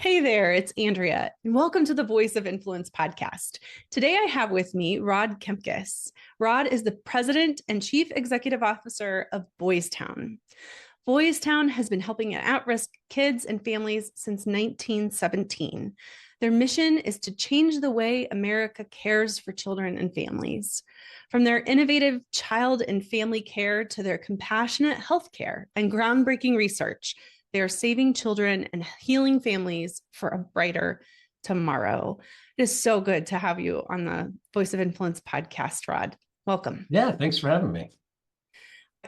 Hey there, it's Andrea, and welcome to the Voice of Influence podcast. Today I have with me Rod Kempkes. Rod is the president and chief executive officer of Boys Town. Boys Town has been helping at-risk kids and families since 1917. Their mission is to change the way America cares for children and families. From their innovative child and family care to their compassionate healthcare and groundbreaking research, they are saving children and healing families for a brighter tomorrow. It is so good to have you on the Voice of Influence podcast, Rod. Welcome. Yeah, thanks for having me.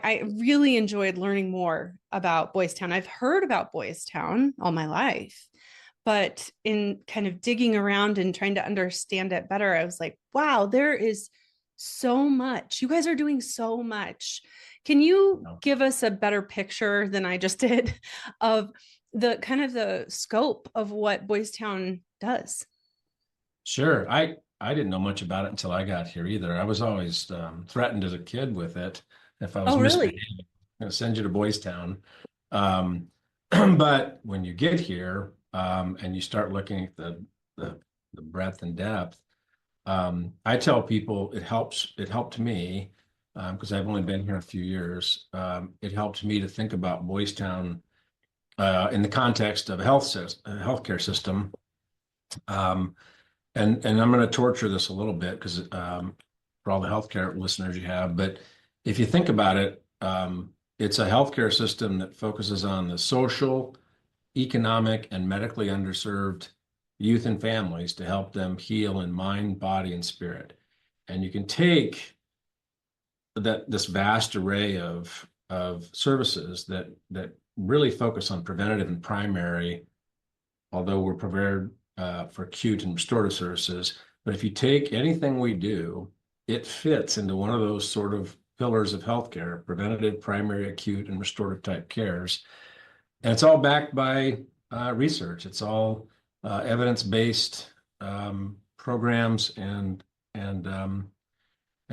I really enjoyed learning more about Boys Town. I've heard about Boys Town all my life, but in kind of digging around and trying to understand it better, I was like, wow, there is so much. You guys are doing so much. Can you give us a better picture than I just did of the kind of the scope of what Boys Town does? Sure. I didn't know much about it until I got here either. I was always threatened as a kid with it. If I was Oh, really? misbehaving, I'm going to send you to Boys Town. Um, but when you get here and you start looking at the breadth and depth, I tell people it helps. It helped me because I've only been here a few years. It helped me to think about Boys Town in the context of a healthcare system. And I'm going to torture this a little bit because for all the healthcare listeners you have, but if you think about it, it's a healthcare system that focuses on the social, economic, and medically underserved youth and families to help them heal in mind, body, and spirit. And you can take this vast array of services that really focus on preventative and primary, although we're prepared for acute and restorative services. But if you take anything we do, it fits into one of those sort of pillars of healthcare: preventative, primary, acute, and restorative type cares. And it's all backed by research. It's all evidence-based programs and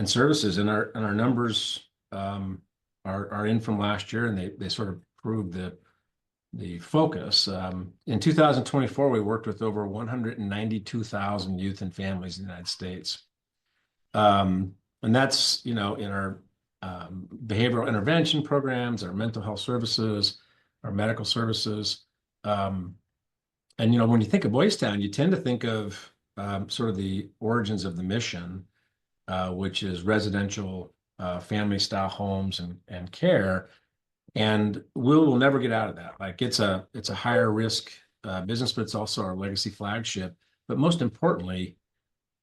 services. And our numbers are in from last year, and they sort of prove the focus. In 2024, we worked with over 192,000 youth and families in the United States. And that's, in our behavioral intervention programs, our mental health services, our medical services. And, when you think of Boys Town, you tend to think of sort of the origins of the mission, which is residential family-style homes and care. And we'll never get out of that. Like it's a higher risk business, but it's also our legacy flagship. But most importantly,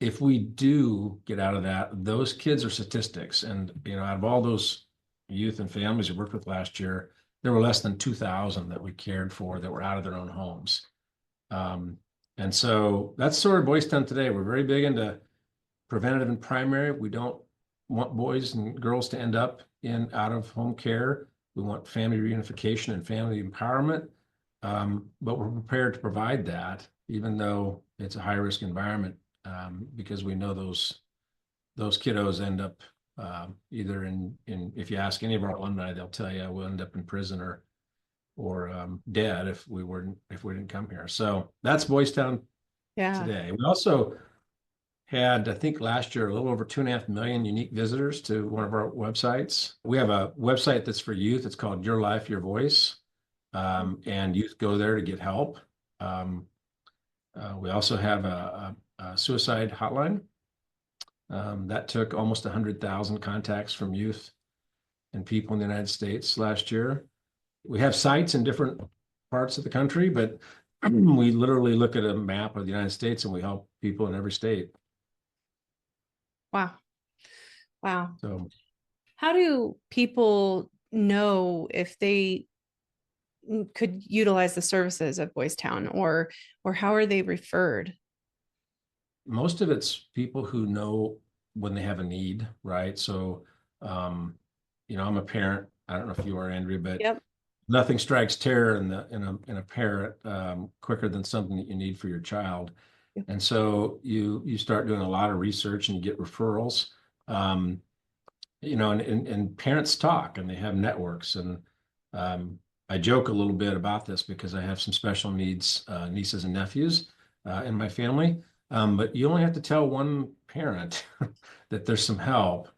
if we do get out of that, those kids are statistics. And out of all those youth and families we worked with last year, there were less than 2,000 that we cared for that were out of their own homes. And so that's sort of Boys Town today. We're very big into preventative and primary. We don't want boys and girls to end up in out of home care. We want family reunification and family empowerment, but we're prepared to provide that, even though it's a high-risk environment, because we know those kiddos end up either in if you ask any of our alumni, they'll tell you we'll end up in prison or dead if we didn't come here. So that's Boys Town today. We also had, I think last year, a little over 2.5 million unique visitors to one of our websites. We have a website that's for youth. It's called Your Life, Your Voice. And youth go there to get help. We also have a suicide hotline that took almost 100,000 contacts from youth and people in the United States last year. We have sites in different parts of the country, but we literally look at a map of the United States and we help people in every state. Wow. Wow. So how do people know if they could utilize the services of Boys Town, or how are they referred? Most of it's people who know when they have a need, right? So, I'm a parent. I don't know if you are, Andrea, but Yep. Nothing strikes terror in a parent quicker than something that you need for your child. Yep. And so you start doing a lot of research and you get referrals. And parents talk and they have networks, and I joke a little bit about this because I have some special needs nieces and nephews in my family. But you only have to tell one parent that there's some help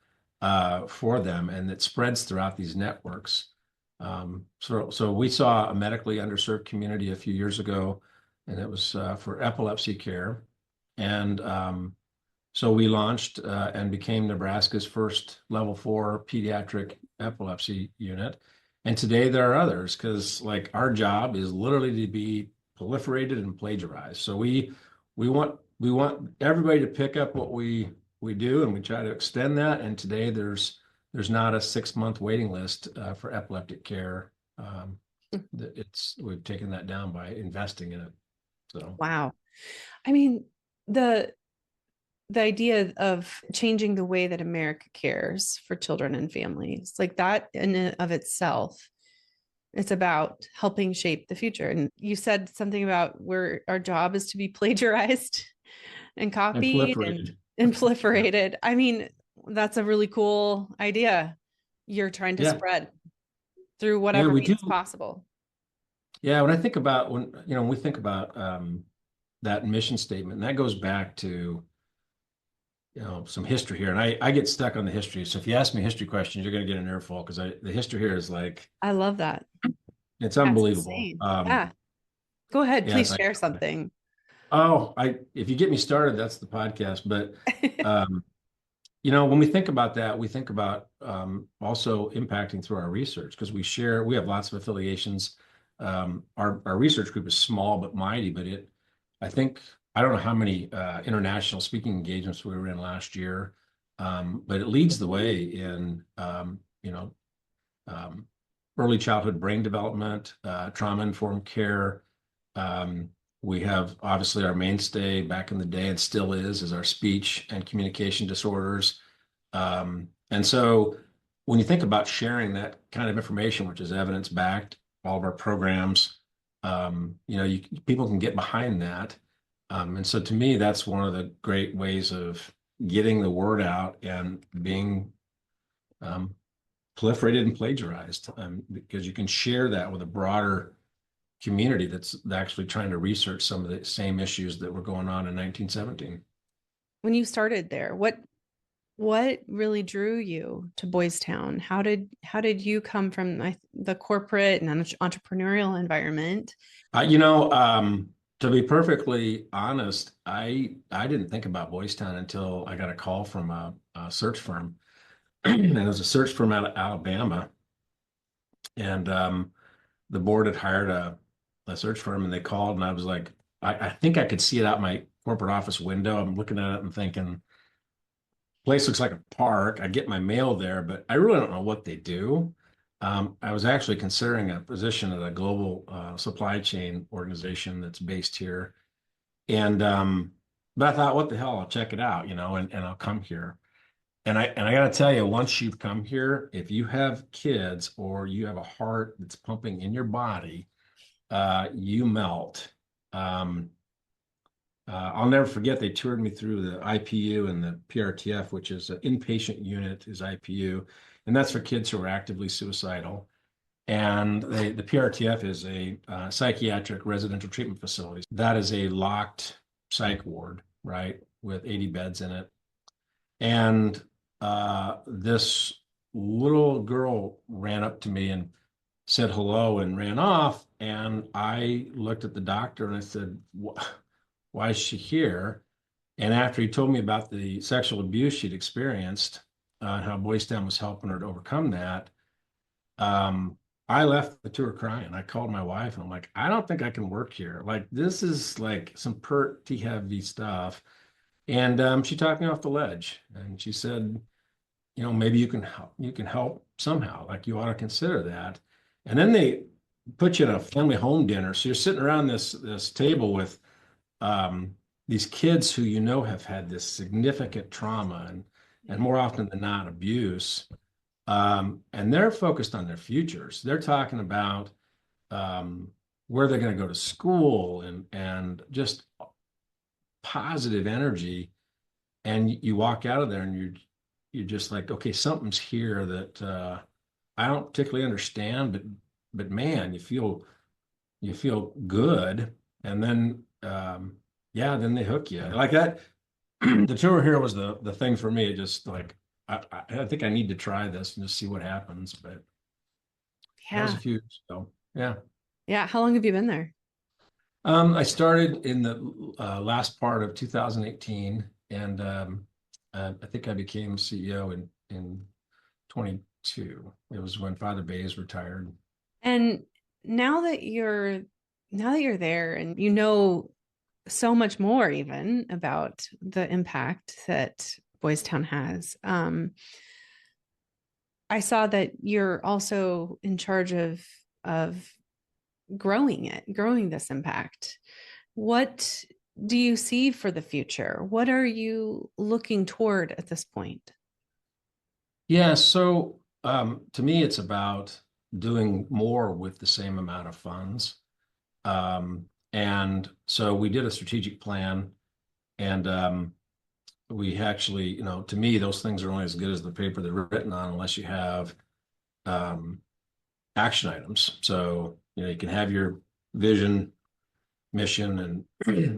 for them, and it spreads throughout these networks. So we saw a medically underserved community a few years ago, and it was for epilepsy care. And so we launched and became Nebraska's first level 4 pediatric epilepsy unit. And today there are others because like our job is literally to be proliferated and plagiarized. So we want everybody to pick up what we do, and we try to extend that. And today there's not a 6-month waiting list for epileptic care. We've taken that down by investing in it. So Wow. I mean, the the idea of changing the way that America cares for children and families, like that in and of itself, it's about helping shape the future. And you said something about where our job is to be plagiarized and and copied proliferated. and Yeah. proliferated. I mean, that's a really cool idea you're trying to Yeah. spread through Yeah, whatever we do. means possible. Yeah, when I think about when we think about that mission statement, and that goes back to some history here. And I get stuck on the history. So if you ask me history questions, you're going to get an earful because the history here is like I love that. it's That's unbelievable. insane. Yeah. Go ahead. Yes, Please share something. I if you get me started, that's the podcast. But um, when we think about that, we think about also impacting through our research because we have lots of affiliations. Our research group is small but mighty, but I think, I don't know how many international speaking engagements we were in last year, but it leads the way in, um, early childhood brain development, trauma-informed care. Um, we have obviously our mainstay back in the day and still is our speech and communication disorders. And so when you think about sharing that kind of information, which is evidence-backed, all of our programs, people can get behind that. And so to me, that's one of the great ways of getting the word out and being um, proliferated and plagiarized, because you can share that with a broader community that's actually trying to research some of the same issues that were going on in 1917. When you started there, what really drew you to Boys Town? How did you come from the corporate and entrepreneurial environment? To be perfectly honest, I didn't think about Boys Town until I got a call from a search firm, and it was a search firm out of Alabama, and the board had hired a search firm, and they called, and I was like, I think I could see it out my corporate office window. I'm looking at it and thinking, place looks like a park. I get my mail there, but I really don't know what they do. I was actually considering a position at a global supply chain organization that's based here. And but I thought, what the hell? I'll check it out, and I'll come here. And I got to tell you, once you've come here, if you have kids or you have a heart that's pumping in your body, you melt. Um, I'll never forget they toured me through the IPU and the PRTF, which is an inpatient unit, is IPU, and that's for kids who are actively suicidal. And the PRTF is a psychiatric residential treatment facility. That is a locked psych ward, right, with 80 beds in it. And this little girl ran up to me and said hello and ran off. And I looked at the doctor and I said, why is she here? And after he told me about the sexual abuse she'd experienced, and how Boys Town was helping her to overcome that, um, I left the tour crying. I called my wife and I'm like, I don't think I can work here. Like, this is like some pretty heavy stuff. And she talked me off the ledge, and she said, maybe you can help somehow. Like, you ought to consider that. And then they put you in a family home dinner. So you're sitting around this table with these kids who have had this significant trauma and more often than not abuse. And they're focused on their futures. They're talking about um, where they're going to go to school and just positive energy. And you walk out of there and you're just like, okay, something's here that I don't particularly understand, but but man, you feel good, and then yeah, then they hook you like that. The tour here was the thing for me. It just like I think I need to try this and just see what happens. But that was a Yeah. few. So yeah. Yeah. How long have you been there? I started in the last part of 2018, and I think I became CEO in 22. It was when Father Bays retired. And now that you're now that you're there and you know so much more even about the impact that Boys Town has, I saw that you're also in charge of growing this impact. What do you see for the future? What are you looking toward at this point? Yeah, so to me, it's about doing more with the same amount of funds. And so we did a strategic plan, and we actually, to me, those things are only as good as the paper they're written on, unless you have um, action items. So, you can have your vision, mission, and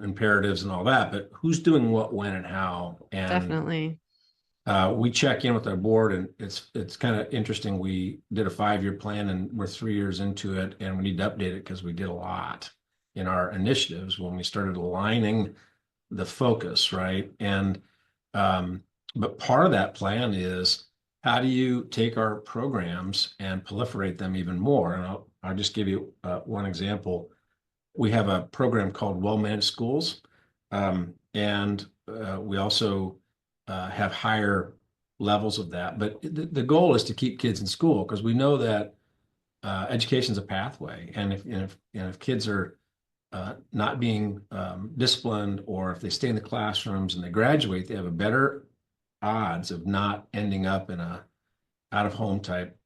imperatives and all that, but who's doing what, when, and how? And Definitely. we check in with our board, and it's kind of interesting. We did a 5-year plan, and we're 3 years into it, and we need to update it because we did a lot in our initiatives when we started aligning the focus, right? And but part of that plan is how do you take our programs and proliferate them even more? And I'll just give you one example. We have a program called Well Managed Schools, and we also have higher levels of that. But the goal is to keep kids in school because we know that education is a pathway, and if kids are not being disciplined, or if they stay in the classrooms and they graduate, they have a better odds of not ending up in a out of home type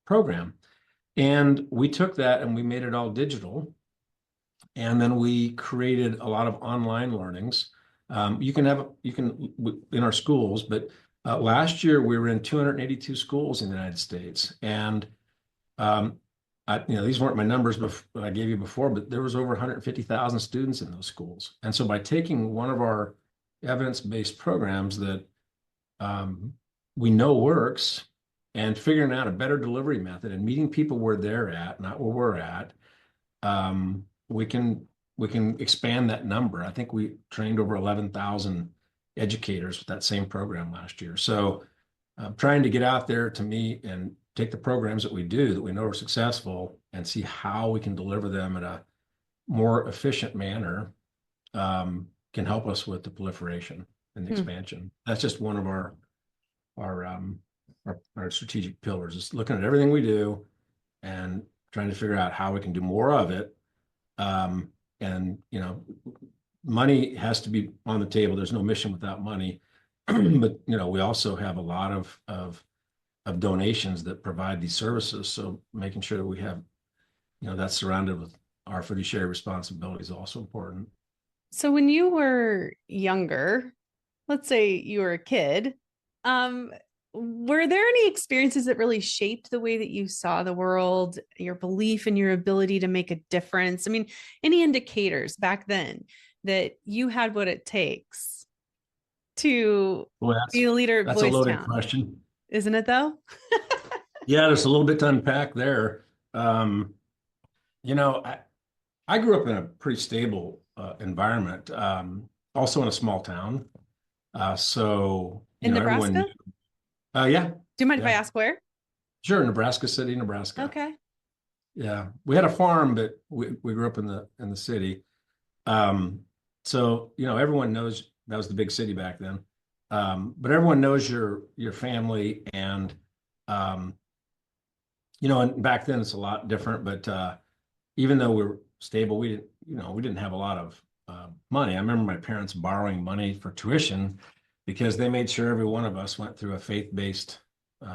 program. And we took that and we made it all digital. And then we created a lot of online learnings. You can in our schools, but last year we were in 282 schools in the United States. And um, these weren't my numbers I gave you before, but there was over 150,000 students in those schools. And so by taking one of our evidence-based programs that we know works and figuring out a better delivery method and meeting people where they're at, not where we're at, um, we can we can expand that number. I think we trained over 11,000 educators with that same program last year. So trying to get out there to meet and take the programs that we do that we know are successful and see how we can deliver them in a more efficient manner can help us with the proliferation and the Hmm. expansion. That's just one of our our strategic pillars. Is looking at everything we do and trying to figure out how we can do more of it. Um, and money has to be on the table. There's no mission without money. But we also have a lot of donations that provide these services. So making sure that we have, that's surrounded with our fiduciary responsibility is also important. So when you were younger, let's say you were a kid, um, were there any experiences that really shaped the way that you saw the world, your belief in your ability to make a difference? I mean, any indicators back then that you had what it takes to Well, be a leader at that's a Boys loaded Town, question. isn't it though? Yeah, there's a little bit to unpack there. Um, I grew up in a pretty stable environment, also in a small town. So, In everyone knew. Nebraska? Yeah, Do you mind if I yeah, ask where? sure. Nebraska City, Nebraska. Okay. Yeah, we had a farm, but we grew up in the city. Um, so everyone knows that was the big city back then. But everyone knows your family, and um, and back then it's a lot different. But even though we were stable, we didn't have a lot of money. I remember my parents borrowing money for tuition because they made sure every one of us went through a faith-based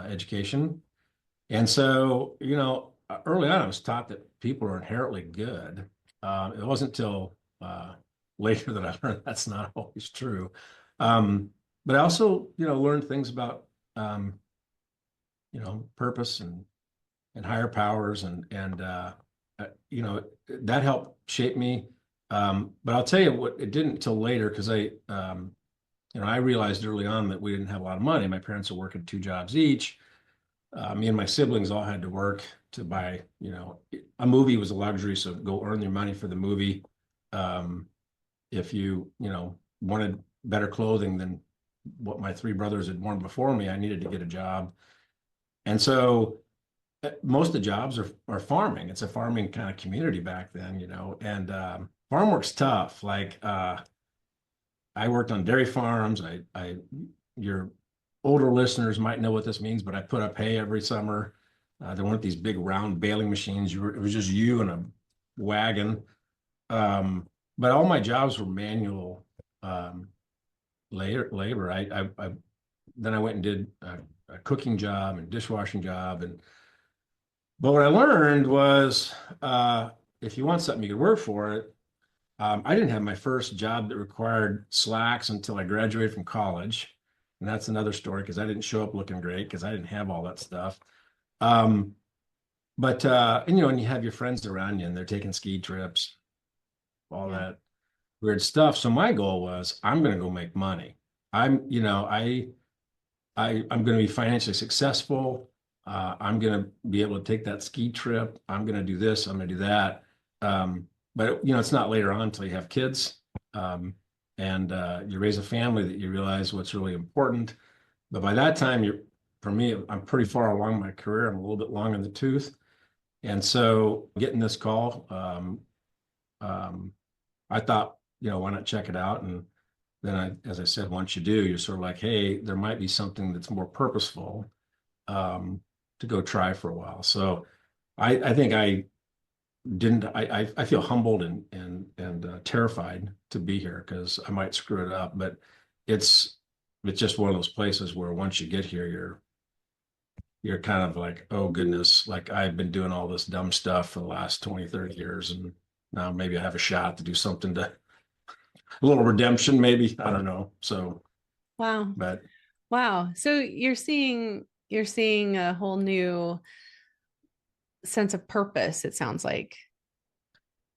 education. And so, early on, I was taught that people are inherently good. It wasn't until later that I learned that's not always true. Um, but I also, learned things about, purpose and and higher powers, you know, that helped shape me. But I'll tell you what, it didn't until later because you know, I realized early on that we didn't have a lot of money. My parents were working two jobs each. Me and my siblings all had to work to buy, you know, a movie was a luxury, so go earn your money for the movie. Um, if you know, wanted better clothing than what my three brothers had worn before me, I needed to get a job. And so most of the jobs are farming. It's a farming kind of community back then, you know, and farm work's tough. Like I worked on dairy farms. Your older listeners might know what this means, but I put up hay every summer. There weren't these big round baling machines. It was just you and a wagon. But all my jobs were manual labor. Then I went and did a cooking job and dishwashing job, but what I learned was if you want something, you could work for it. I didn't have my first job that required slacks until I graduated from college. And that's another story because I didn't show up looking great because I didn't have all that stuff. Um, but and you know, and you have your friends around you and they're taking ski trips, all Yeah. that weird stuff. So my goal was I'm going to go make money. You know, I'm going to be financially successful. I'm going to be able to take that ski trip. I'm going to do this. I'm going to do that. But you know, it's not later on until you have kids and you raise a family that you realize what's really important. But by that time, for me, I'm pretty far along my career. I'm a little bit long in the tooth, and so getting this call, um, I thought, you know, why not check it out? And then as I said, once you do, you're sort of like, hey, there might be something that's more purposeful to go try for a while. So I think I feel humbled and terrified to be here because I might screw it up, but it's it's just one of those places where once you get here, you're kind of like, oh goodness, like I've been doing all this dumb stuff for the last 20, 30 years, and now maybe I have a shot to do something to a little redemption, maybe. I don't know. So, Wow. but Wow. So you're seeing a whole new sense of purpose, it sounds like.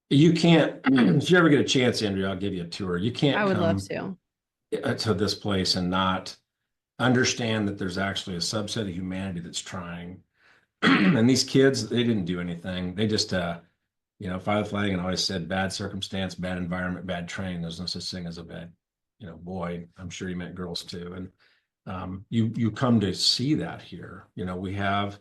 you can't, if you ever get a chance, Andrea, I'll give you a tour. You I can't would love come to. to this place and not understand that there's actually a subset of humanity that's trying. And these kids, they didn't do anything. They just, you know, fly the flag and always said bad circumstance, bad environment, bad training. There's no such thing as a bad, you know, boy. I'm sure you meant girls too. And you come to see that here. You know, we have,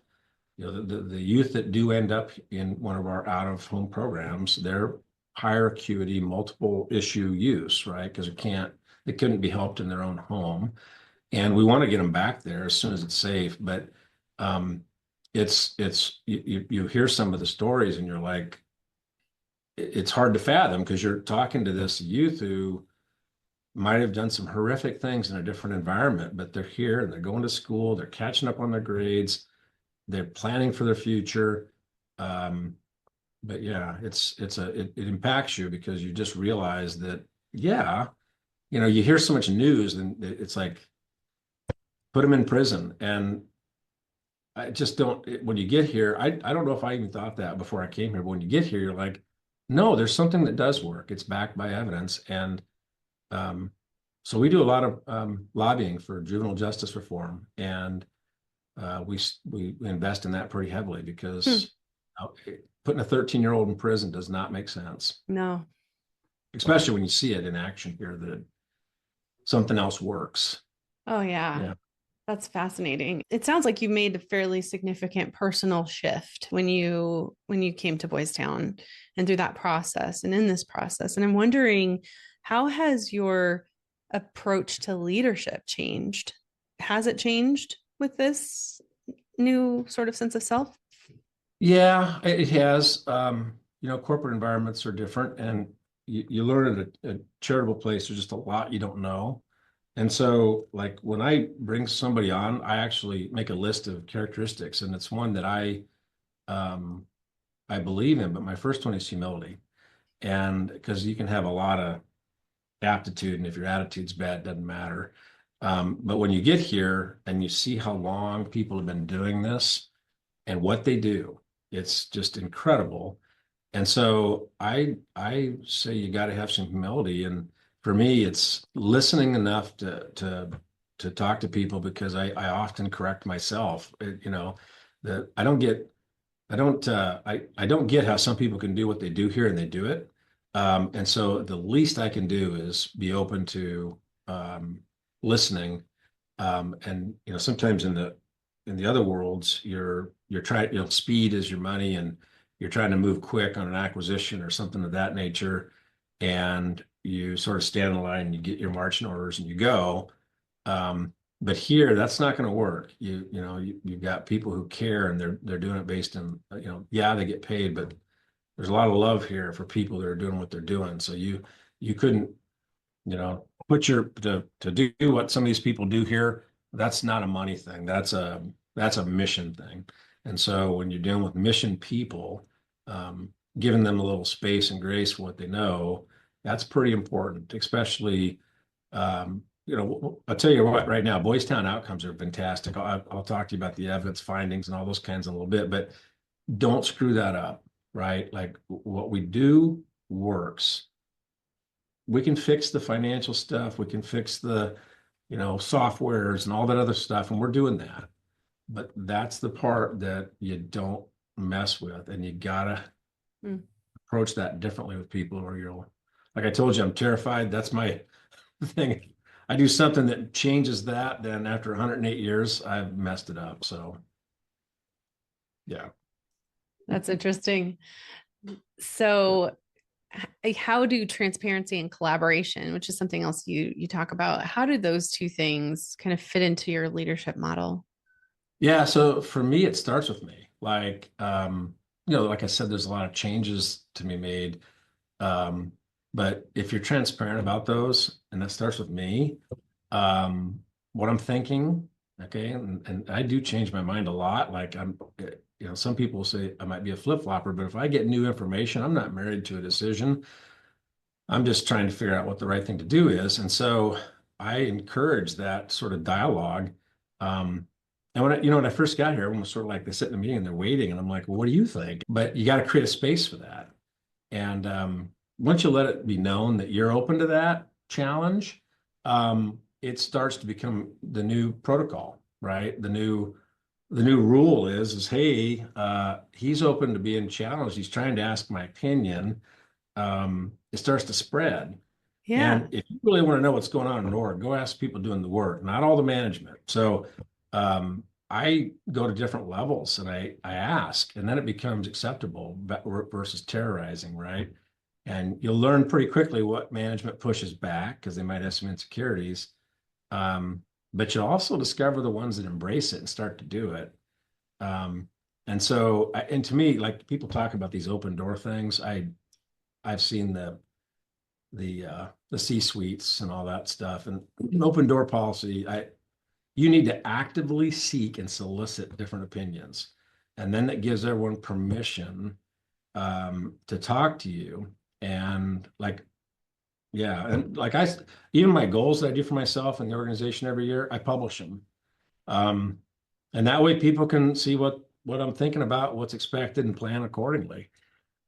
you know, the youth that do end up in one of our out of home programs, they're higher acuity, multiple issue use, right? Because they couldn't be helped in their own home, and we want to get them back there as soon as it's safe. But um, you hear some of the stories and you're like, it's hard to fathom because you're talking to this youth who might have done some horrific things in a different environment, but they're here and they're going to school, they're catching up on their grades, they're planning for their future. Um, but yeah, it impacts you because you just realize that, yeah, you know, you hear so much news and it's like, put them in prison. And I just don't, when you get here, I don't know if I even thought that before I came here, but when you get here, you're like, no, there's something that does work. It's backed by evidence. And um, so we do a lot of lobbying for juvenile justice reform. And we invest in that pretty heavily Hmm. because putting a 13-year-old in prison does not make sense, No. especially when you see it in action here that something else works. Oh yeah. Yeah. That's fascinating. It sounds like you made a fairly significant personal shift when you came to Boys Town and through that process and in this process. And I'm wondering, how has your approach to leadership changed? Has it changed with this new sort of sense of self? Yeah, it has. You know, corporate environments are different, and you learn at a charitable place, there's just a lot you don't know. And so, like when I bring somebody on, I actually make a list of characteristics, and it's one that um, I believe in. But my first one is humility, and because you can have a lot of aptitude, and if your attitude's bad, it doesn't matter. But when you get here and you see how long people have been doing this, and what they do. It's just incredible. And so I say you got to have some humility. And for me, it's listening enough to talk to people because I often correct myself. That I don't get how some people can do what they do here and they do it. And so the least I can do is be open to listening. And sometimes in the other worlds, you're trying, speed is your money, and you're trying to move quick on an acquisition or something of that nature, and you sort of stand in line and you get your marching orders and you go. But here, that's not going to work. You've got people who care, and they're doing it based on, yeah, they get paid, but there's a lot of love here for people that are doing what they're doing. So you couldn't, put to do what some of these people do here. That's not a money thing. That's a mission thing. And so when you're dealing with mission people, giving them a little space and grace for what they know, that's pretty important, especially I'll tell you what, right now, Boys Town outcomes are fantastic. I'll talk to you about the evidence findings and all those kinds in a little bit, but don't screw that up, right? Like what we do works. We can fix the financial stuff. We can fix the, softwares and all that other stuff, and we're doing that. But that's the part that you don't mess with, and you gotta approach that differently with people, or like I told you, I'm terrified. That's my thing. I do something that changes that, then after 108 years, I've messed it up. So, yeah. That's interesting. So, how do transparency and collaboration, which is something else you talk about, how do those two things kind of fit into your leadership model? Yeah. So for me, it starts with me. Like, like I said, there's a lot of changes to be made. Um, but if you're transparent about those, and that starts with me, what I'm thinking, okay, and I do change my mind a lot. Like some people say I might be a flip-flopper, but if I get new information, I'm not married to a decision. I'm just trying to figure out what the right thing to do is. And so I encourage that sort of dialogue. Um, and when I first got here, everyone was sort of like they sit in a meeting and they're waiting, and I'm like, well, what do you think? But you got to create a space for that. And once you let it be known that you're open to that challenge, it starts to become the new protocol, right? The new rule is hey, he's open to being challenged. He's trying to ask my opinion. It starts to spread. Yeah. And if you really want to know what's going on in an org, go ask people doing the work, not all the management. So I go to different levels and I ask, and then it becomes acceptable versus terrorizing, right? And you'll learn pretty quickly what management pushes back because they might have some insecurities. But you'll also discover the ones that embrace it and start to do it. Um, and so, and to me, like people talk about these open door things. I've seen the C suites and all that stuff, and open door policy. You need to actively seek and solicit different opinions, and then that gives everyone permission to talk to you. And like, yeah, and like even my goals that I do for myself and the organization every year, I publish them, um, and that way people can see what I'm thinking about, what's expected, and plan accordingly.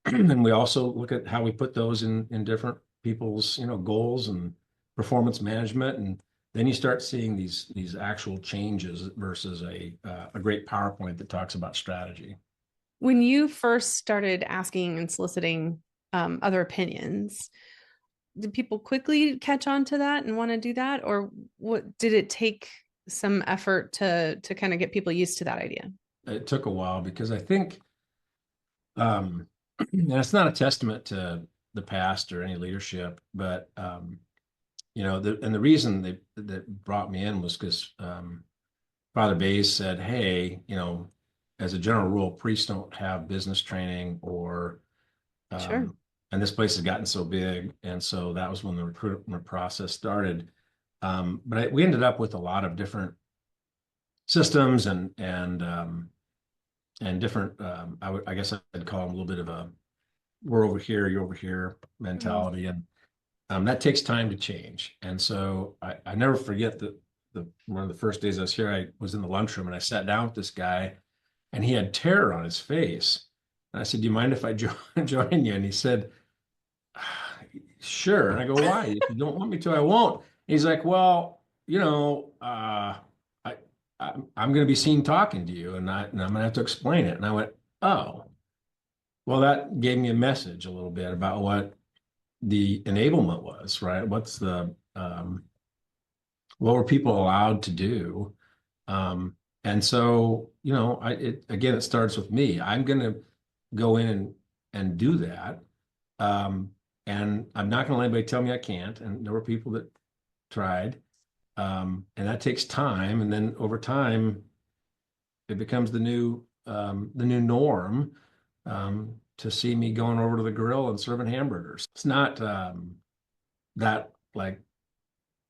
And we also look at how we put those in different people's goals and performance management, and then you start seeing these actual changes versus a great PowerPoint that talks about strategy. When you first started asking and soliciting other opinions, did people quickly catch on to that and want to do that, or what did it take some effort to kind of get people used to that idea? It took a while because I think, and it's not a testament to the past or any leadership, but the reason that brought me in was because Father Bays said, "Hey, as a general rule, priests don't have business training, or Sure. and this place has gotten so big, and so that was when the recruitment process started. But we ended up with a lot of different systems and different. I guess I'd call them a little bit of a we're over here, you're over here Mm. mentality, and that takes time to change. And so I never forget that one of the first days I was here, I was in the lunchroom and I sat down with this guy, and he had terror on his face. And I said, "Do you mind if I join you?" And he said, "Sure." And I go, "Why? If you don't want me to, I won't." And he's like, "Well, I'm going to be seen talking to you, and I'm going to have to explain it." And I went, "Oh, well, that gave me a message a little bit about what the enablement was, right? What were people allowed to do?" And so, again, it starts with me. I'm going to go in and do that. Um, and I'm not going to let anybody tell me I can't. And there were people that tried. And that takes time. And then over time, it becomes the new norm, to see me going over to the grill and serving hamburgers. It's not that like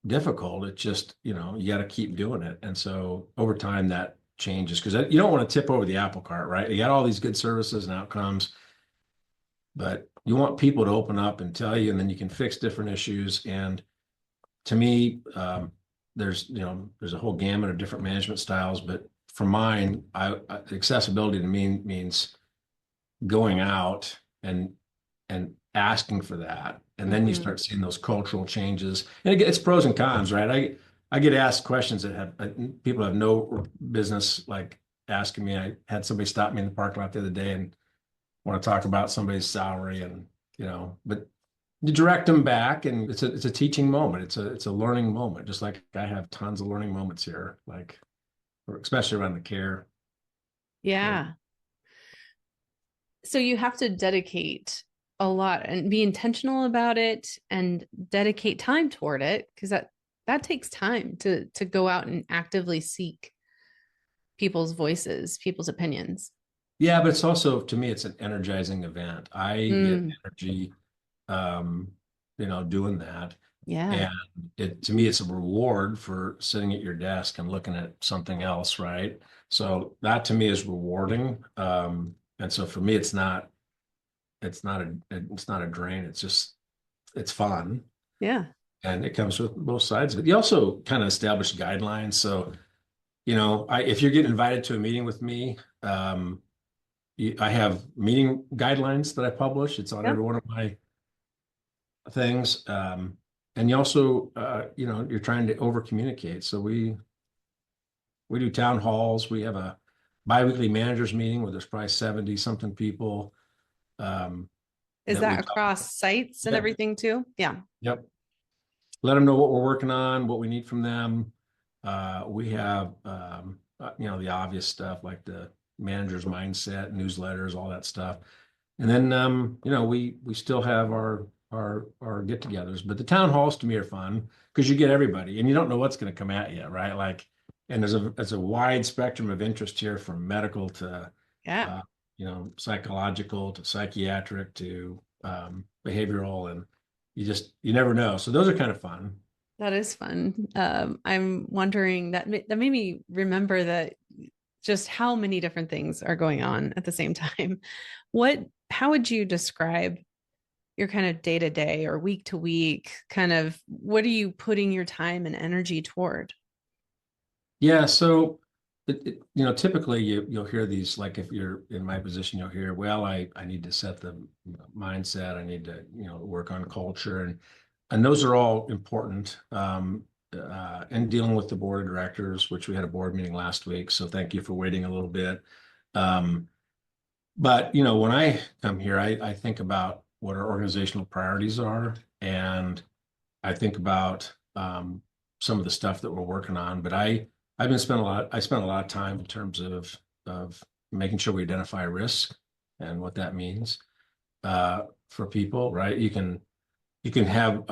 difficult. It's just, you got to keep doing it. And so over time that changes, because you don't want to tip over the apple cart, right? You got all these good services and outcomes, but you want people to open up and tell you, and then you can fix different issues. And to me, there's a whole gamut of different management styles, but for mine, accessibility to me means going out and asking for that. And then you Mhm. start seeing those cultural changes. And again, it's pros and cons, right? I get asked questions that people have no business like asking me. I had somebody stop me in the parking lot the other day and want to talk about somebody's salary, and but you direct them back, and it's a teaching moment. It's a learning moment, just like I have tons of learning moments here, like especially around the care. So Yeah. So you have to dedicate a lot and be intentional about it and dedicate time toward it because that takes time to go out and actively seek people's voices, people's opinions. yeah, but it's also, to me, it's an energizing event. I get Mm, energy, um, doing that. yeah. And to me, it's a reward for sitting at your desk and looking at something else, right? So that to me is rewarding. And so for me, it's not a drain. It's fun. Yeah. And it comes with both sides of it. You also kind of establish guidelines. So, if you're getting invited to a meeting with me, I have meeting guidelines that I publish. It's on every Yep. one of my things. And you also, you're trying to over communicate. So we do town halls. We have a biweekly managers meeting where there's probably 70 something people, Is that we that talk. across sites and Yeah. everything too? Yeah. Yep. Let them know what we're working on, what we need from them. We have, the obvious stuff like the manager's mindset, newsletters, all that stuff. And then, we still have our get-togethers, but the town halls to me are fun because you get everybody, and you don't know what's going to come at you, right? Like, and there's a wide spectrum of interest here, from medical to, Yeah. uh, psychological to psychiatric to, behavioral, and you never know. So those are kind of fun. That is fun. I'm wondering that made me remember that just how many different things are going on at the same time. How would you describe your kind of day to day or week to week? Kind of what are you putting your time and energy toward? Yeah, so typically you'll hear these, like if you're in my position, you'll hear, well, I need to set the mindset, I need to, work on culture, and those are all important. And dealing with the board of directors, which we had a board meeting last week, so thank you for waiting a little bit. Um, but when I come here, I think about what our organizational priorities are, and I think about, some of the stuff that we're working on, but I spent a lot of time in terms of making sure we identify risk and what that means, for people, right? You can have,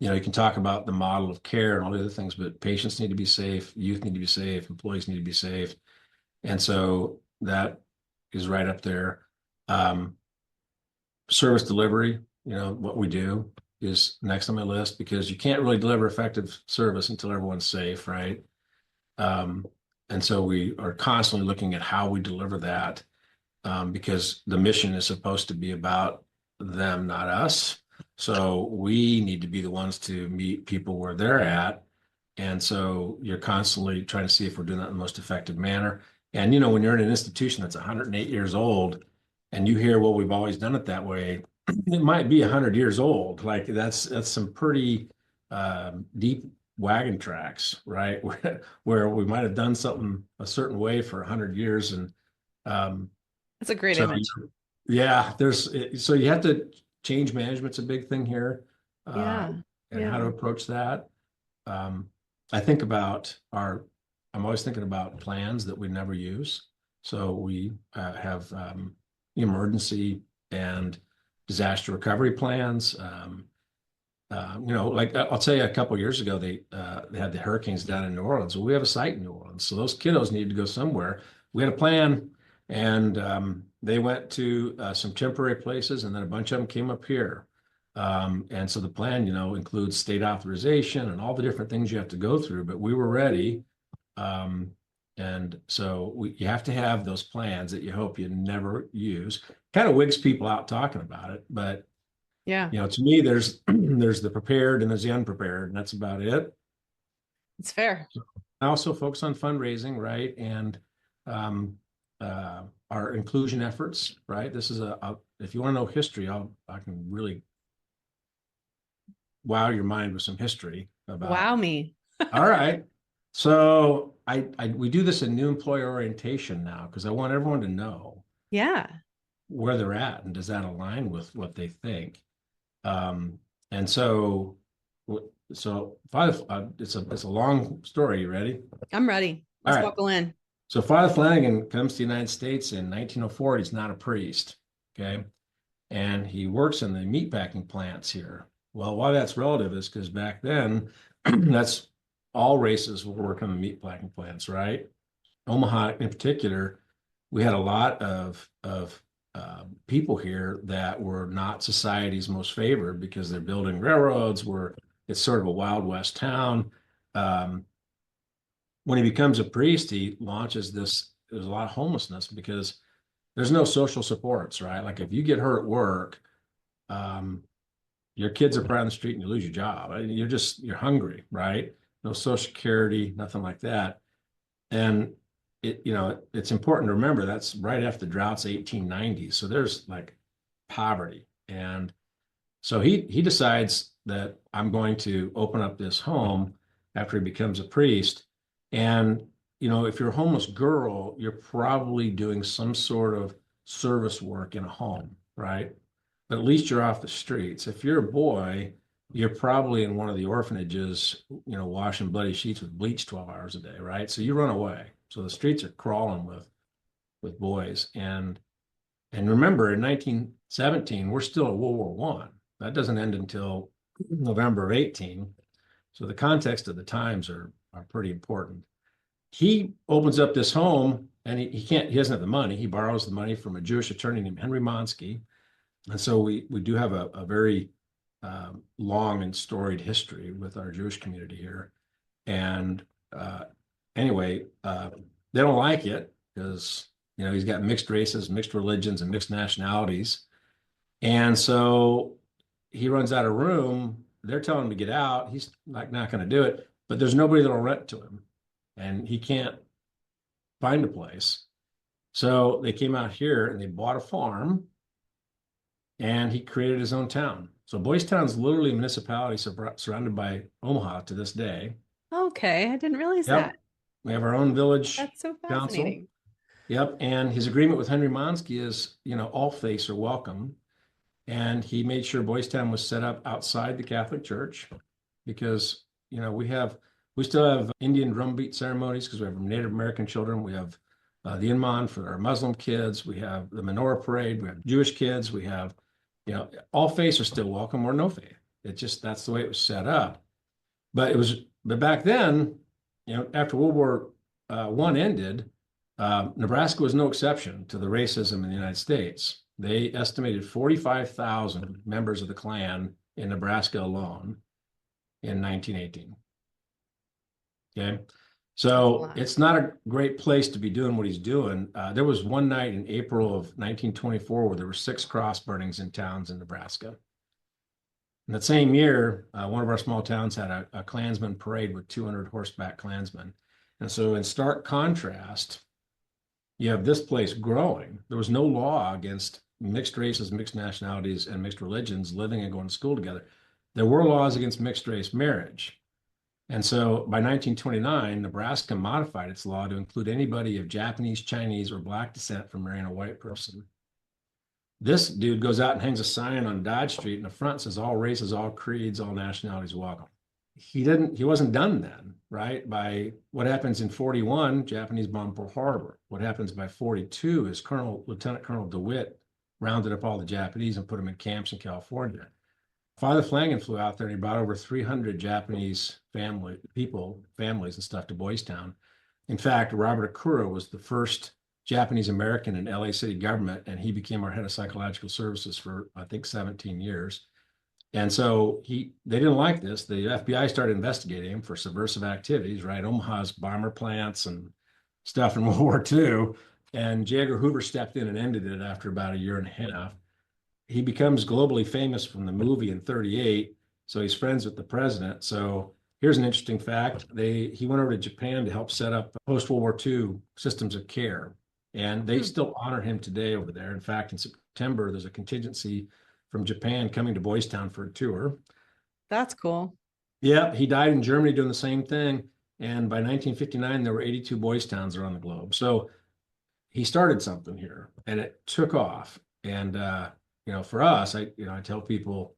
you can talk about the model of care and all the other things, but patients need to be safe, youth need to be safe, employees need to be safe. And so that is right up there. Um, Service delivery, what we do is next on my list, because you can't really deliver effective service until everyone's safe, right? Um, and so we are constantly looking at how we deliver that, because the mission is supposed to be about them, not us. So we need to be the ones to meet people where they're at. And so you're constantly trying to see if we're doing that in the most effective manner. And, when you're in an institution that's 108 years old and you hear, well, we've always done it that way, it might be 100 years old. Like that's some pretty deep wagon tracks, right? Where we might have done something a certain way for 100 years. And um, That's a great so, image. yeah, so you have to change management's a big thing here, uh, Yeah. and how to Yeah. approach that. Um, I think about I'm always thinking about plans that we never use. So we have emergency and disaster recovery plans. Like I'll tell you, a couple of years ago, they had the hurricanes down in New Orleans. Well, we have a site in New Orleans, so those kiddos needed to go somewhere. We had a plan, and they went to some temporary places, and then a bunch of them came up here. And so the plan, includes state authorization and all the different things you have to go through. But we were ready, and so you have to have those plans that you hope you never use. Kind of wigs people out talking about it, but Yeah. to me, there's there's the prepared and there's the unprepared, and that's about it. It's fair. I also focus on fundraising, right? And um, our inclusion efforts, right? This is if you want to know history, I can really wow your mind with some history about. Wow me. All right. So we do this in new employer orientation now because I want everyone to know Yeah. where they're at and does that align with what they think. Um, and so, Father, it's a long story. You ready? I'm ready. All Let's right. buckle in. So Father Flanagan comes to the United States in 1904. He's not a priest, okay, and he works in the meatpacking plants here. Well, why that's relative is because back then, that's all races were working in the meatpacking plants, right? Omaha in particular, we had a lot of people here that were not society's most favored because they're building railroads. It's sort of a Wild West town. Um, when he becomes a priest, he launches this. There's a lot of homelessness because there's no social supports, right? Like if you get hurt at work, um, your kids are probably on the street and you lose your job. You're hungry, right? No social security, nothing like that. And it's important to remember that's right after the drought's 1890. So there's like poverty. And so he decides that I'm going to open up this home after he becomes a priest. And, if you're a homeless girl, you're probably doing some sort of service work in a home, right? But at least you're off the streets. If you're a boy, you're probably in one of the orphanages, washing bloody sheets with bleach 12 hours a day, right? So you run away. So the streets are crawling with boys. And remember, in 1917, we're still at World War One. That doesn't end until November of 18. So the context of the times are pretty important. He opens up this home and he doesn't have the money. He borrows the money from a Jewish attorney named Henry Monsky. And so we do have a very long and storied history with our Jewish community here. And anyway, they don't like it because he's got mixed races, mixed religions, and mixed nationalities. And so he runs out of room. They're telling him to get out. He's like not going to do it, but there's nobody that'll rent to him, and he can't find a place. So they came out here and they bought a farm, and he created his own town. So Boys Town's literally a municipality surrounded by Omaha to this day. Okay. I didn't realize Yep. that. We have our own village That's so council. fascinating. Yep. And his agreement with Henry Monsky is, all faiths are welcome. And he made sure Boys Town was set up outside the Catholic Church because, we still have Indian drumbeat ceremonies because we have Native American children. We have the Inman for our Muslim kids. We have the menorah parade. We have Jewish kids. We have, all faiths are still welcome or no faith. That's the way it was set up. But back then, after World War One ended, Nebraska was no exception to the racism in the United States. They estimated 45,000 members of the Klan in Nebraska alone in 1918. Okay. So it's not a great place to be doing what he's doing. There was one night in April of 1924 where there were 6 cross burnings in towns in Nebraska. In that same year, one of our small towns had a Klansman parade with 200 horseback Klansmen. And so in stark contrast, you have this place growing. There was no law against mixed races, mixed nationalities, and mixed religions living and going to school together. There were laws against mixed race marriage. And so by 1929, Nebraska modified its law to include anybody of Japanese, Chinese, or Black descent from marrying a white person. This dude goes out and hangs a sign on Dodge Street, and the front says all races, all creeds, all nationalities welcome. He wasn't done then, right? By what happens in 41, Japanese bomb Pearl Harbor. What happens by 42 is Lieutenant Colonel DeWitt rounded up all the Japanese and put them in camps in California. Father Flanagan flew out there and he brought over 300 Japanese families and stuff to Boys Town. In fact, Robert Akura was the first Japanese American in LA city government, and he became our head of psychological services for, I think, 17 years. And so they didn't like this. The FBI started investigating him for subversive activities, right? Omaha's bomber plants and stuff in World War II. And J. Edgar Hoover stepped in and ended it after about a year and a half. He becomes globally famous from the movie in 38. So he's friends with the president. So here's an interesting fact. He went over to Japan to help set up post-World War II systems of care. And they still honor him today over there. In fact, in September, there's a contingency from Japan coming to Boys Town for a tour. That's cool. Yeah, he died in Germany doing the same thing. And by 1959, there were 82 Boys Towns around the globe. So he started something here and it took off. And, for us, I tell people,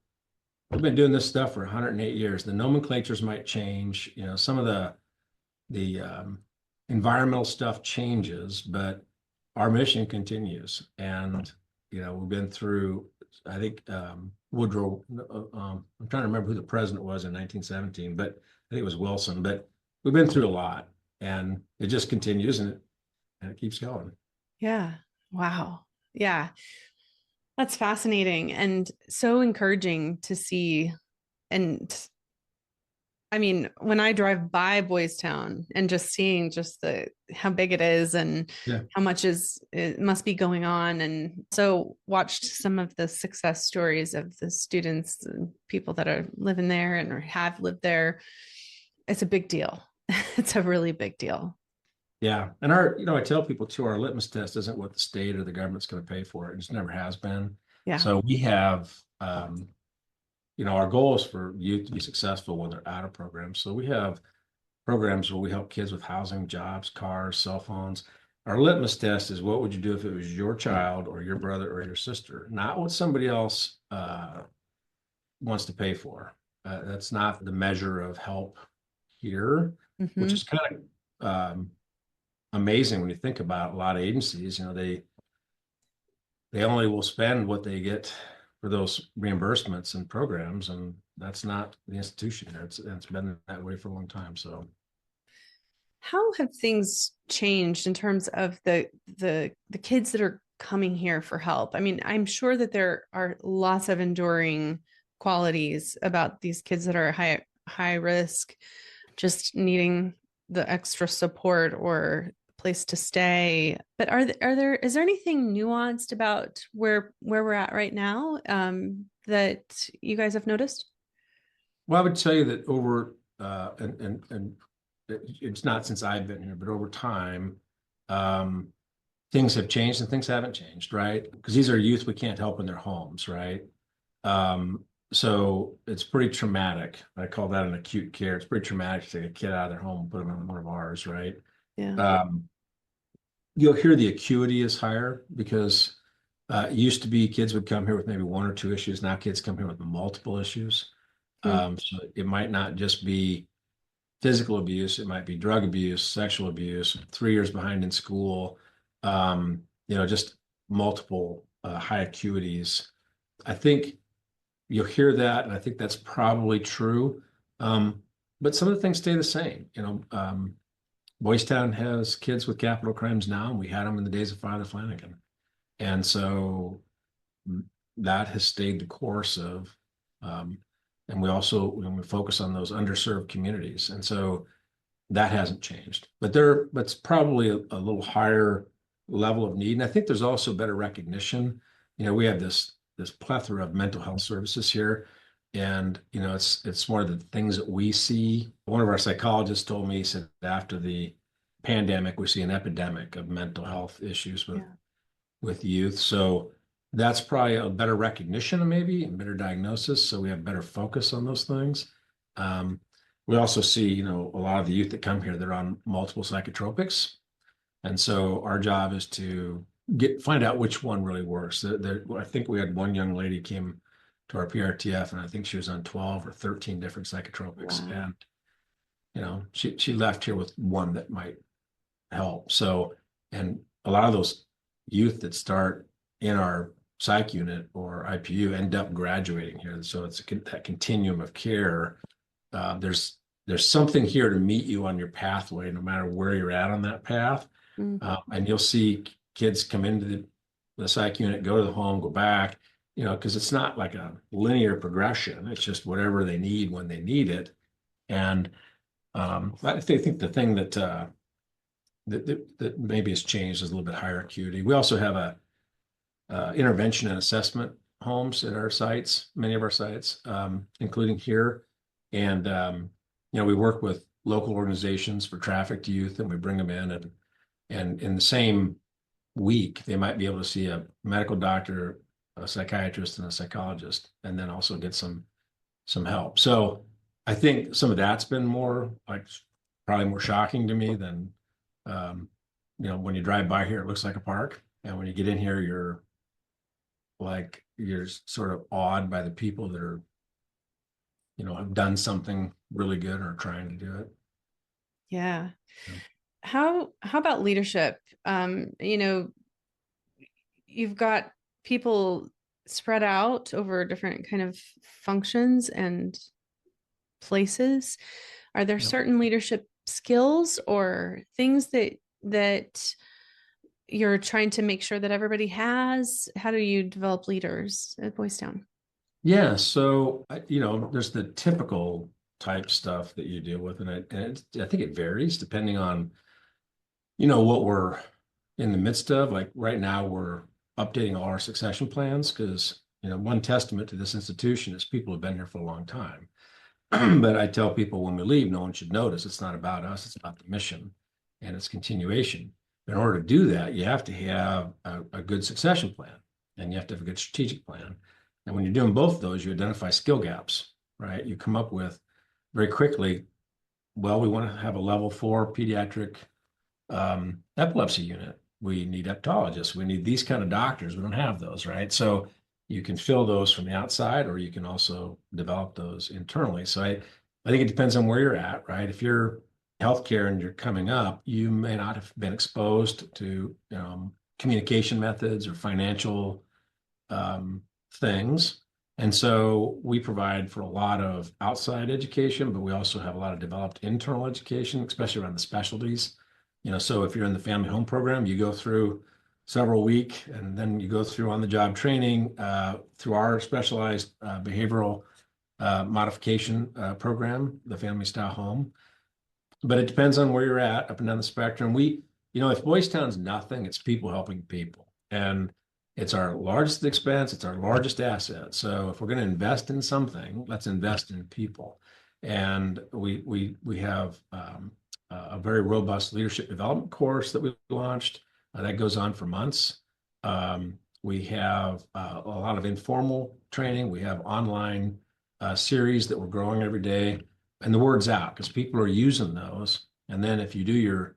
we've been doing this stuff for 108 years. The nomenclatures might change, some of the environmental stuff changes, but our mission continues. And, we've been through, I think, Woodrow, I'm trying to remember who the president was in 1917, but I think it was Wilson, but we've been through a lot and it just continues and it keeps going. Yeah. Wow. Yeah. That's fascinating and so encouraging to see. And I mean, when I drive by Boys Town and just seeing just how big it is and how much it must be going on. And so watched some of the success stories of the students and people that are living there and or have lived there. It's a big deal. It's a really big deal. Yeah. And I tell people too, our litmus test isn't what the state or the government's going to pay for. It just never has been. Yeah. So we have, our goal is for youth to be successful when they're out of programs. So we have programs where we help kids with housing, jobs, cars, cell phones. Our litmus test is what would you do if it was your child or your brother or your sister, not what somebody else wants to pay for. That's not the measure of help here, which is kind of amazing when you think about a lot of agencies. They only will spend what they get for those reimbursements and programs, and that's not the institution here. It's been that way for a long time. So how have things changed in terms of the kids that are coming here for help? I mean, I'm sure that there are lots of enduring qualities about these kids that are high risk, just needing the extra support or place to stay. But is there anything nuanced about where we're at right now that you guys have noticed? Well, I would tell you that over and it's not since I've been here, but over time, things have changed and things haven't changed, right? Because these are youth we can't help in their homes, right? So it's pretty traumatic. I call that an acute care. It's pretty traumatic to take a kid out of their home and put them in one of ours, right? Yeah. You'll hear the acuity is higher because it used to be kids would come here with maybe one or two issues. Now kids come here with multiple issues. So it might not just be physical abuse. It might be drug abuse, sexual abuse, 3 years behind in school, just multiple high acuities. I think you'll hear that, and I think that's probably true. But some of the things stay the same. Boys Town has kids with capital crimes now, and we had them in the days of Father Flanagan. And so that has stayed the course of, and we also, we focus on those underserved communities. And so that hasn't changed, but it's probably a little higher level of need. And I think there's also better recognition. We have this plethora of mental health services here. And, it's one of the things that we see. One of our psychologists told me, he said after the pandemic, we see an epidemic of mental health issues Yeah. with youth. So that's probably a better recognition, maybe, and better diagnosis. So we have better focus on those things. Um, we also see, a lot of the youth that come here, they're on multiple psychotropics. And so our job is to find out which one really works. I think we had one young lady came to our PRTF, and I think she was on 12 or 13 different psychotropics. Wow. And, she left here with one that might help. So, and a lot of those youth that start in our psych unit or IPU end up graduating here. So it's that continuum of care. There's something here to meet you on your pathway, no matter where you're at on that path. Mm. And you'll see kids come into the psych unit, go to the home, go back, because it's not like a linear progression. It's just whatever they need when they need it. And I think the thing that maybe has changed is a little bit higher acuity. We also have a intervention and assessment homes at our sites, many of our sites, including here. And we work with local organizations for trafficked youth, and we bring them in, and in the same week, they might be able to see a medical doctor, a psychiatrist, and a psychologist, and then also get some help. So I think some of that's been more like probably more shocking to me than when you drive by here, it looks like a park. And when you get in here, you're sort of awed by the people that are, have done something really good or trying to do it. Yeah. Yeah. How about leadership? You've got people spread out over different kind of functions and places. Are there Yep. certain leadership skills or things that you're trying to make sure that everybody has? How do you develop leaders at Boys Town? Yeah. So, there's the typical type stuff that you deal with, and I think it varies depending on, what we're in the midst of. Like right now, we're updating all our succession plans because, one testament to this institution is people have been here for a long time. But I tell people when we leave, no one should notice. It's not about us, it's about the mission and its continuation. In order to do that, you have to have a good succession plan, and you have to have a good strategic plan. And when you're doing both of those, you identify skill gaps, right? You come up with very quickly, well, we want to have a level 4 pediatric epilepsy unit. We need hepatologists. We need these kind of doctors. We don't have those, right? So you can fill those from the outside, or you can also develop those internally. So I think it depends on where you're at, right? If you're healthcare and you're coming up, you may not have been exposed to communication methods or financial things. And so we provide for a lot of outside education, but we also have a lot of developed internal education, especially around the specialties. So if you're in the family home program, you go through several week, and then you go through on the job training through our specialized behavioral modification program, the family style home. But it depends on where you're at up and down the spectrum. If Boys Town's nothing, it's people helping people. And it's our largest expense, it's our largest asset. So if we're going to invest in something, let's invest in people. And we have a very robust leadership development course that we launched that goes on for months. We have a lot of informal training. We have online series that we're growing every day, and the word's out because people are using those. And then if you do your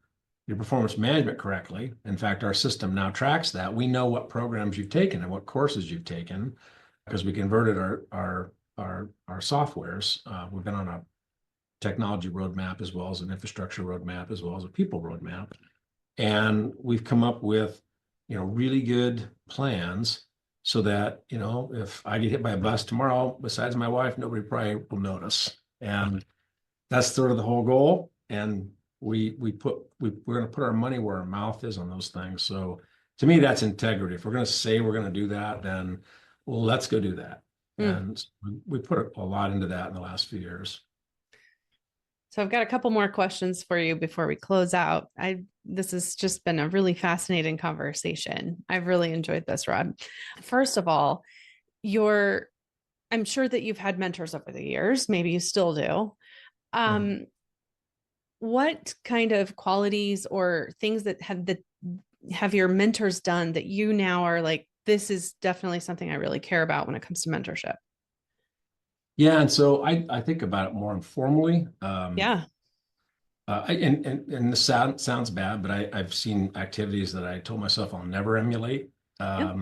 performance management correctly, in fact, our system now tracks that. We know what programs you've taken and what courses you've taken because we converted our softwares. We've been on a technology roadmap as well as an infrastructure roadmap as well as a people roadmap, and we've come up with really good plans so that if I get hit by a bus tomorrow, besides my wife, nobody probably will notice. And that's sort of the whole goal. And we're going to put our money where our mouth is on those things. So to me, that's integrity. If we're going to say we're going to do that, then well, let's go do that. And we put a lot into that in the last few years. So I've got a couple more questions for you before we close out. This has just been a really fascinating conversation. I've really enjoyed this, Rod. First of all, I'm sure that you've had mentors over the years. Maybe you still do. Yeah. what kind of qualities or things that have your mentors done that you now are like, this is definitely something I really care about when it comes to mentorship? Yeah, and so I think about it more informally. Yeah. And this sounds bad, but I've seen activities that I told myself I'll never emulate Yep.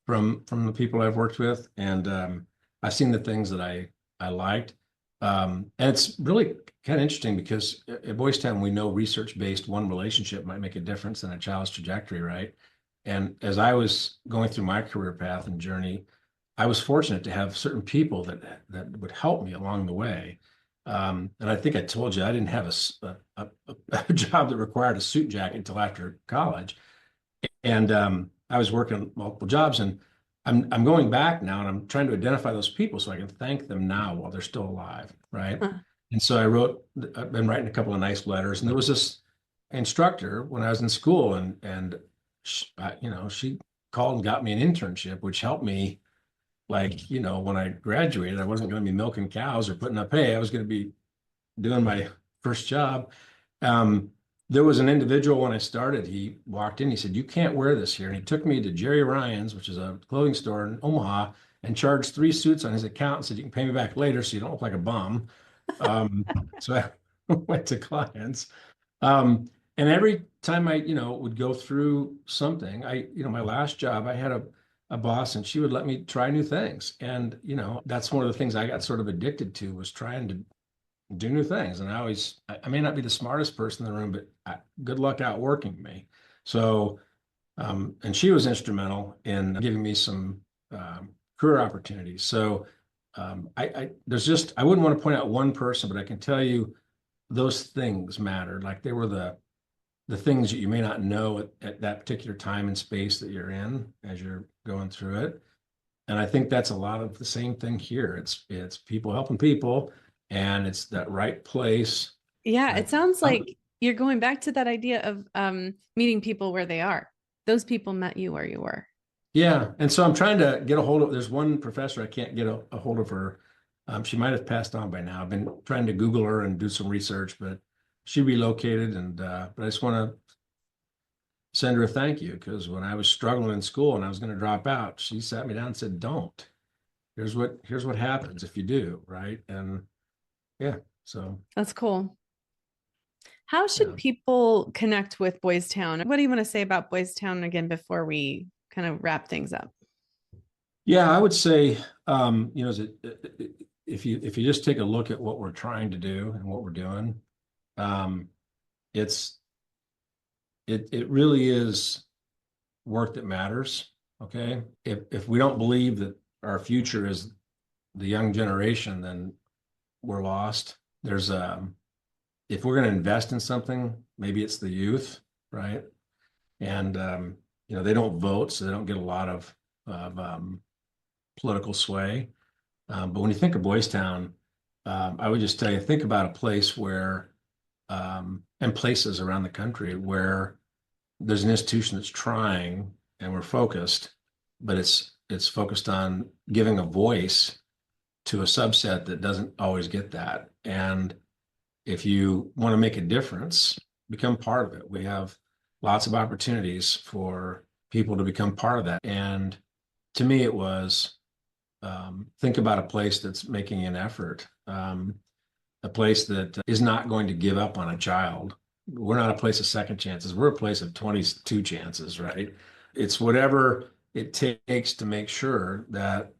from the people I've worked with, and I've seen the things that I liked. And it's really kind of interesting because at Boys Town we know research-based one relationship might make a difference in a child's trajectory, right? And as I was going through my career path and journey, I was fortunate to have certain people that would help me along the way. And I think I told you I didn't have a job that required a suit jacket until after college. And I was working multiple jobs, and I'm going back now, and I'm trying to identify those people so I can thank them now while they're still alive, right? Huh. And so I've been writing a couple of nice letters, and there was this instructor when I was in school, and she called and got me an internship, which helped me. Like, when I graduated, I wasn't going to be milking cows or putting up hay. I was going to be doing my first job. Um, there was an individual when I started, he walked in, he said, "You can't wear this here." And he took me to Jerry Ryan's, which is a clothing store in Omaha, and charged 3 suits on his account and said, "You can pay me back later so you don't look like a bum." Um, so I went to clients. And every time I, would go through something, my last job, I had a boss and she would let me try new things. And, that's one of the things I got sort of addicted to was trying to do new things. And I may not be the smartest person in the room, but good luck outworking me. So, and she was instrumental in giving me some career opportunities. So, I wouldn't want to point out one person, but I can tell you those things mattered. Like they were the things that you may not know at that particular time and space that you're in as you're going through it. And I think that's a lot of the same thing here. It's people helping people, and it's that right place. Yeah, Right. it sounds like you're going back to that idea of meeting people where they are. Those people met you where you were. Yeah. And so I'm trying to get a hold of, there's one professor, I can't get a hold of her. She might have passed on by now. I've been trying to Google her and do some research, but she relocated, and but I just want to send her a thank you because when I was struggling in school and I was going to drop out, she sat me down and said, "Don't. Here's what happens if you do, right?" And yeah, so That's cool. How should yeah. people connect with Boys Town? What do you want to say about Boys Town again before we kind of wrap things up? Yeah, I would say, if you just take a look at what we're trying to do and what we're doing, um, it's it really is work that matters. Okay. If we don't believe that our future is the young generation, then we're lost. There's if we're going to invest in something, maybe it's the youth, right? And they don't vote, so they don't get a lot of political sway. But when you think of Boys Town, I would just tell you, think about a place where, and places around the country where there's an institution that's trying and we're focused, but it's focused on giving a voice to a subset that doesn't always get that. And if you want to make a difference, become part of it. We have lots of opportunities for people to become part of that. And to me, it was think about a place that's making an effort, a place that is not going to give up on a child. We're not a place of second chances. We're a place of 22 chances, right? It's whatever it takes to make sure that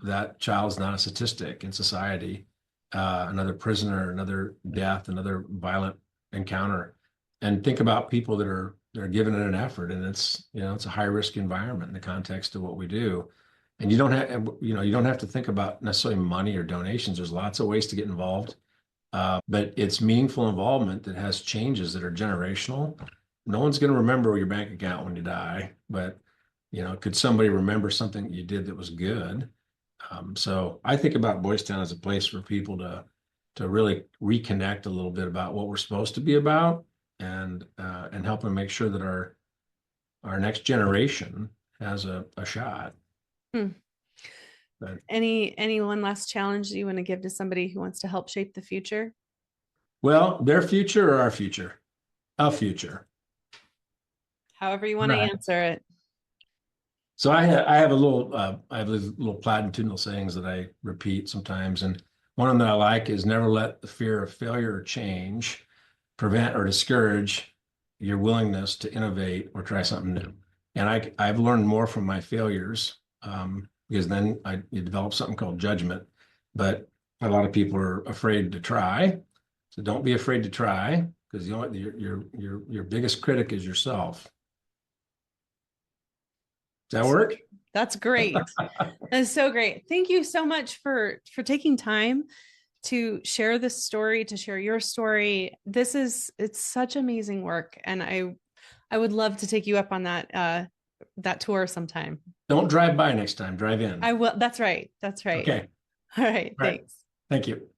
that child's not a statistic in society, another prisoner, another death, another violent encounter. And think about people that are giving it an effort, and it's a high risk environment in the context of what we do. And you don't have to think about necessarily money or donations. There's lots of ways to get involved, but it's meaningful involvement that has changes that are generational. No one's going to remember your bank account when you die, but could somebody remember something you did that was good? So I think about Boys Town as a place for people to really reconnect a little bit about what we're supposed to be about, and help them make sure that our next generation has a shot. Hmm. But Any one last challenge that you want to give to somebody who wants to help shape the future? Well, their future or our future? A future. However you want to Right. answer it. So I have a little I have these little platitudinal sayings that I repeat sometimes, and one of them that I like is never let the fear of failure or change prevent or discourage your willingness to innovate or try something new. And I've learned more from my failures because then you develop something called judgment. But a lot of people are afraid to try, so don't be afraid to try because your biggest critic is yourself. Does that work? That's great. That's so great. Thank you so much for taking time to share this story, to share your story. It's such amazing work, and I would love to take you up on that tour sometime. Don't drive by next time, drive in. I will. That's right. That's right. Okay. All right. All right. Thanks. Thank you.